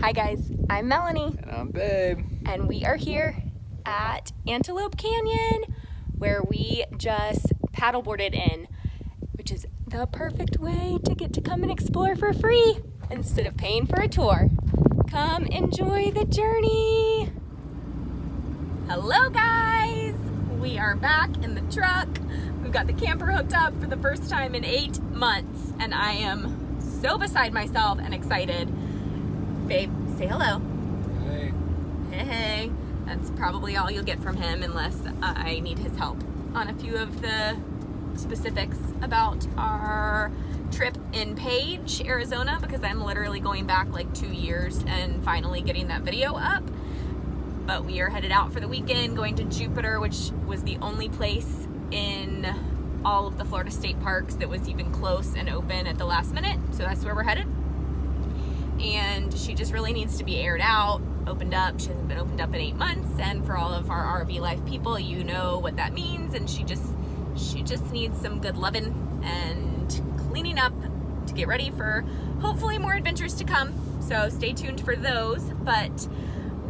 Hi guys, I'm Melanie. And I'm Babe. And we are here at Antelope Canyon, where we just paddleboarded in, which is the perfect way to get to come and explore for free instead of paying for a tour. Come enjoy the journey. Hello guys, we are back in the truck. We've got the camper hooked up for the first time in 8 months, and I am so beside myself and excited. Babe, say hello. Hey. Hey. That's probably all you'll get from him unless I need his help on a few of the specifics about our trip in Page, Arizona, because I'm literally going back like 2 years and finally getting that video up. But we are headed out for the weekend, going to Jupiter, which was the only place in all of the Florida state parks that was even close and open at the last minute. So that's where we're headed. And she just really needs to be aired out, opened up. She hasn't been opened up in 8 months, and for all of our RV life people, you know what that means. And she just needs some good loving and cleaning up to get ready for hopefully more adventures to come. So stay tuned for those. But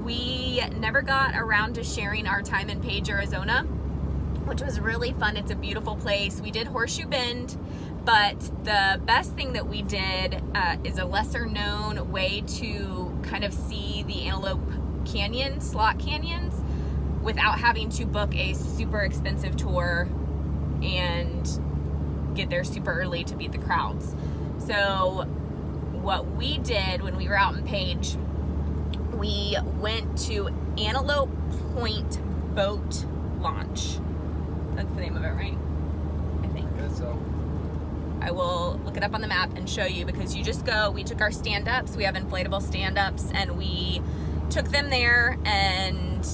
we never got around to sharing our time in Page, Arizona, which was really fun. It's a beautiful place. We did Horseshoe Bend. But the best thing that we did is a lesser known way to kind of see the Antelope Canyon, slot canyons, without having to book a super expensive tour and get there super early to beat the crowds. So what we did when we were out in Page, we went to Antelope Point Boat Launch. That's the name of it, right? I think. I guess so. I will look it up on the map and show you, because you just go, we took our stand-ups, we have inflatable stand-ups, and we took them there and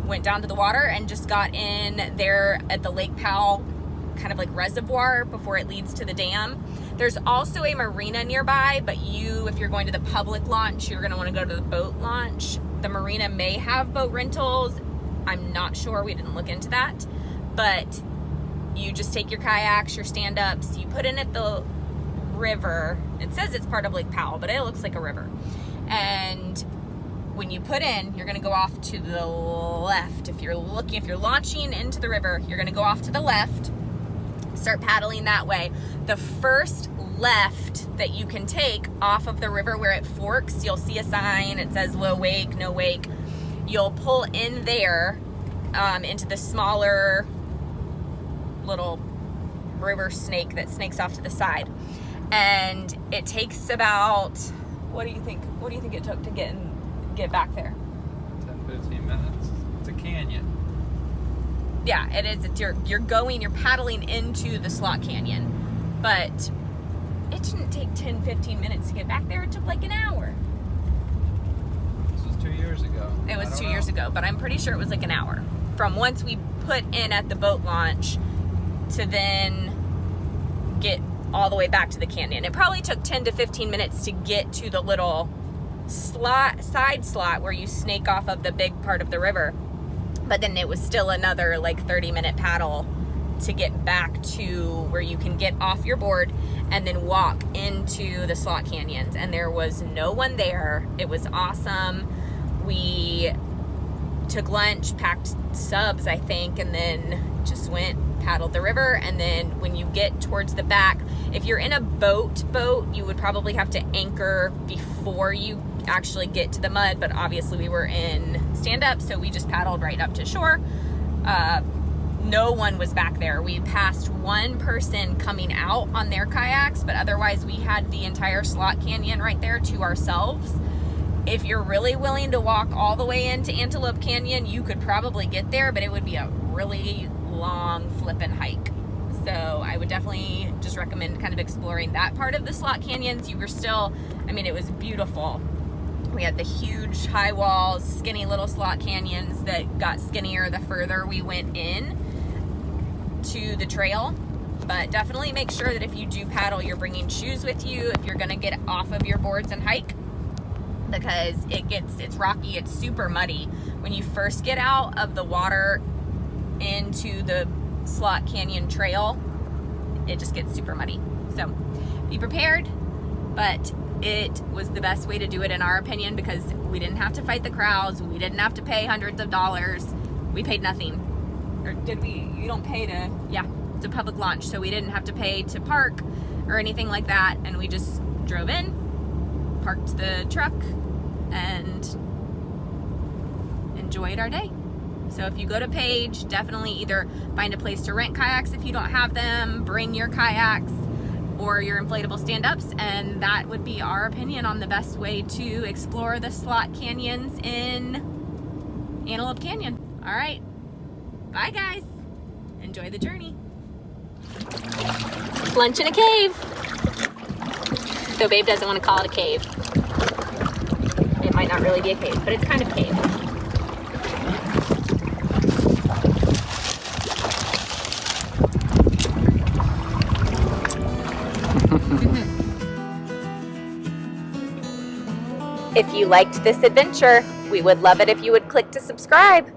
went down to the water and just got in there at the Lake Powell kind of like reservoir before it leads to the dam. There's also a marina nearby, but if you're going to the public launch, you're going to want to go to the boat launch. The marina may have boat rentals. I'm not sure, we didn't look into that, but you just take your kayaks, your stand-ups, you put in at the river. It says it's part of Lake Powell, but it looks like a river. And when you put in, you're gonna go off to the left. If you're launching into the river, you're gonna go off to the left, start paddling that way. The first left that you can take off of the river where it forks, you'll see a sign, it says low wake, no wake. You'll pull in there into the smaller little river snake that snakes off to the side, and it takes about, what do you think it took to get back there? 10-15 minutes. It's a canyon. Yeah, it is. You're paddling into the slot canyon, but it didn't take 10-15 minutes to get back there. It took like an hour. This was 2 years ago. It was 2 years ago, but I'm pretty sure it was like an hour from once we put in at the boat launch to then get all the way back to the canyon. It probably took 10 to 15 minutes to get to the little side slot where you snake off of the big part of the river. But then it was still another like 30-minute paddle to get back to where you can get off your board and then walk into the slot canyons. And there was no one there. It was awesome. We took lunch, packed subs, I think, and then just paddled the river. And then when you get towards the back, if you're in a boat, you would probably have to anchor before you actually get to the mud, but obviously we were in stand-up, so we just paddled right up to shore. No one was back there. We passed one person coming out on their kayaks, but otherwise we had the entire slot canyon right there to ourselves. If you're really willing to walk all the way into Antelope Canyon, you could probably get there, but it would be a really long flippin' hike. So I would definitely just recommend kind of exploring that part of the slot canyons. It was beautiful. We had the huge high walls, skinny little slot canyons that got skinnier the further we went in to the trail. But definitely make sure that if you do paddle, you're bringing shoes with you if you're gonna get off of your boards and hike, because it's rocky, it's super muddy. When you first get out of the water into the slot canyon trail, it just gets super muddy. So be prepared, but it was the best way to do it in our opinion, because we didn't have to fight the crowds. We didn't have to pay hundreds of dollars. We paid nothing. Or did we? You don't pay to, yeah, it's a public launch. So we didn't have to pay to park or anything like that. And we just drove in, parked the truck, and enjoyed our day. So if you go to Page, definitely either find a place to rent kayaks if you don't have them, bring your kayaks or your inflatable stand-ups, and that would be our opinion on the best way to explore the slot canyons in Antelope Canyon. All right, bye guys. Enjoy the journey. Lunch in a cave. Though Babe doesn't want to call it a cave. It might not really be a cave, but it's kind of a cave. If you liked this adventure, we would love it if you would click to subscribe.